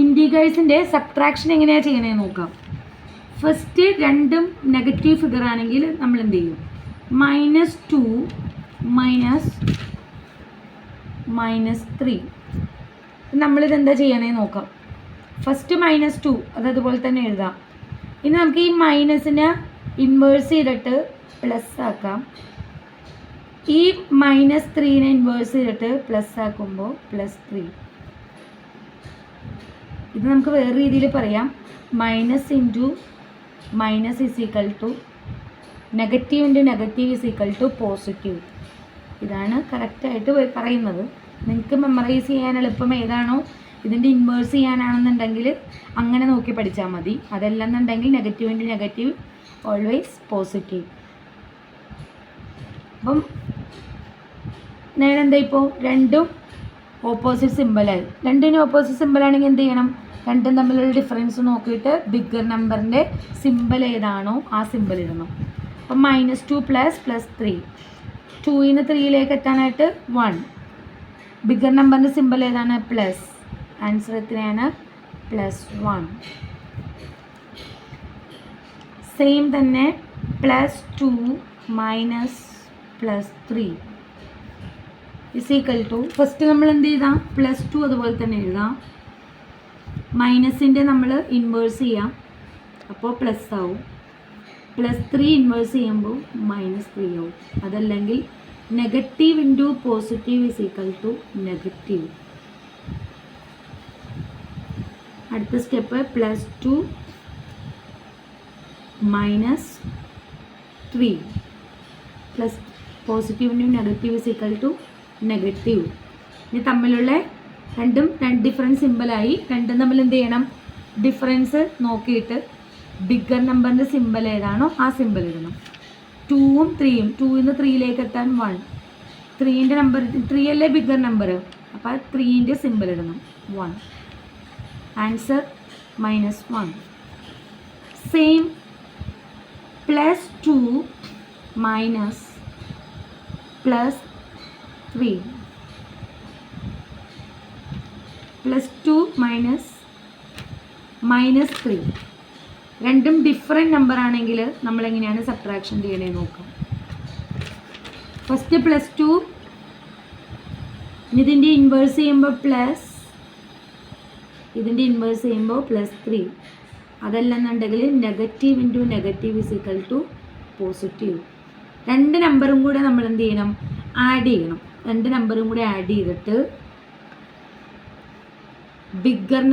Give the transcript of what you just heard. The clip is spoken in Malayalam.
ഇൻറ്റീഗ്രേഴ്സിൻ്റെ സബ്ട്രാക്ഷൻ എങ്ങനെയാണ് ചെയ്യണേന്ന് നോക്കാം. ഫസ്റ്റ് രണ്ടും നെഗറ്റീവ് ഫിഗർ ആണെങ്കിൽ നമ്മൾ എന്ത് ചെയ്യും? -2 -3. നമ്മളിതെന്താ ചെയ്യണേന്ന് നോക്കാം. ഫസ്റ്റ് -2 അതതുപോലെ തന്നെ എഴുതാം. ഇനി നമുക്ക് ഈ മൈനസിനെ ഇൻവേഴ്സ് ചെയ്തിട്ട് പ്ലസ് ആക്കാം. ഈ -3നെ ഇൻവേഴ്സ് ചെയ്തിട്ട് പ്ലസ് ആക്കുമ്പോൾ +3. ഇത് നമുക്ക് വേറെ രീതിയിൽ പറയാം. Minus into minus =, negative into negative =, ഇതാണ് കറക്റ്റായിട്ട് പറയുന്നത്. നിങ്ങൾക്ക് മെമ്മറൈസ് ചെയ്യാൻ എളുപ്പം ഏതാണോ ഇതിൻ്റെ ഇൻവേഴ്സ് ചെയ്യാനാണെന്നുണ്ടെങ്കിൽ അങ്ങനെ നോക്കി പഠിച്ചാൽ മതി. അതല്ലെന്നുണ്ടെങ്കിൽ negative into negative always positive. അപ്പം നേരെന്താ ഇപ്പോൾ രണ്ടും ഓപ്പോസിറ്റ് സിമ്പിളായി. രണ്ടിനും ഓപ്പോസിറ്റ് സിമ്പിളാണെങ്കിൽ എന്ത് ചെയ്യണം? രണ്ടും തമ്മിലുള്ള ഡിഫറൻസ് നോക്കിയിട്ട് ബിഗ്ഗർ നമ്പറിൻ്റെ സിമ്പിൾ ഏതാണോ ആ സിമ്പിൾ ഇടണം. അപ്പം -2 +3. 2ന്ന് 3ലേക്ക് എത്താനായിട്ട് 1. ബിഗ്ഗർ നമ്പറിൻ്റെ സിമ്പിൾ ഏതാണ്? പ്ലസ്. ആൻസർ എത്രയാണ്? +1. സെയിം തന്നെ +2 -+3 = ഫസ്റ്റ് നമ്മൾ എന്ത് ചെയ്താം? +2 അതുപോലെ തന്നെ എഴുതാം. മൈനസിൻ്റെ നമ്മൾ ഇൻവേഴ്സ് ചെയ്യാം, അപ്പോൾ പ്ലസ് ആവും. +3 ഇൻവേഴ്സ് ചെയ്യുമ്പോൾ -3 ആവും. അതല്ലെങ്കിൽ നെഗറ്റീവ് ഇൻറ്റു പോസിറ്റീവ് നെഗറ്റീവ്. അടുത്ത step +2 -3 plus positive into negative negative. ഇനി തമ്മിലുള്ള രണ്ടും ഡിഫറൻസ് സിമ്പിളായി. രണ്ടും തമ്മിൽ എന്ത് ചെയ്യണം? ഡിഫറൻസ് നോക്കിയിട്ട് ബിഗ്ഗർ നമ്പറിൻ്റെ സിമ്പിൾ ഏതാണോ ആ സിമ്പിൾ ഇടണം. 2ഉം 3യും 2ന്ന് 3ലേക്ക് എത്താൻ 1. 3ൻ്റെ നമ്പർ 3 അല്ലേ ബിഗ്ഗർ നമ്പർ, അപ്പോൾ 3ൻ്റെ സിമ്പിൾ ഇടണം 1. ആൻസർ -1. സെയിം +2 -+3. +2 -3. രണ്ടും ഡിഫറെൻറ്റ് നമ്പർ ആണെങ്കിൽ നമ്മളെങ്ങനെയാണ് സബ്ട്രാക്ഷൻ ചെയ്യണേന്ന് നോക്കാം. ഫസ്റ്റ് +2 ഇതിൻ്റെ ഇൻവേഴ്സ് ചെയ്യുമ്പോൾ പ്ലസ്, ഇതിൻ്റെ ഇൻവേഴ്സ് ചെയ്യുമ്പോൾ +3. അതല്ലെന്നുണ്ടെങ്കിൽ നെഗറ്റീവ് ഇൻറ്റു നെഗറ്റീവ് പോസിറ്റീവ്. രണ്ട് നമ്പറും കൂടെ നമ്മൾ എന്ത് ചെയ്യണം? ആഡ് ചെയ്യണം. രണ്ട് നമ്പറും കൂടെ ആഡ് ചെയ്തിട്ട് ബിഗ്ഗർ നമ്പർ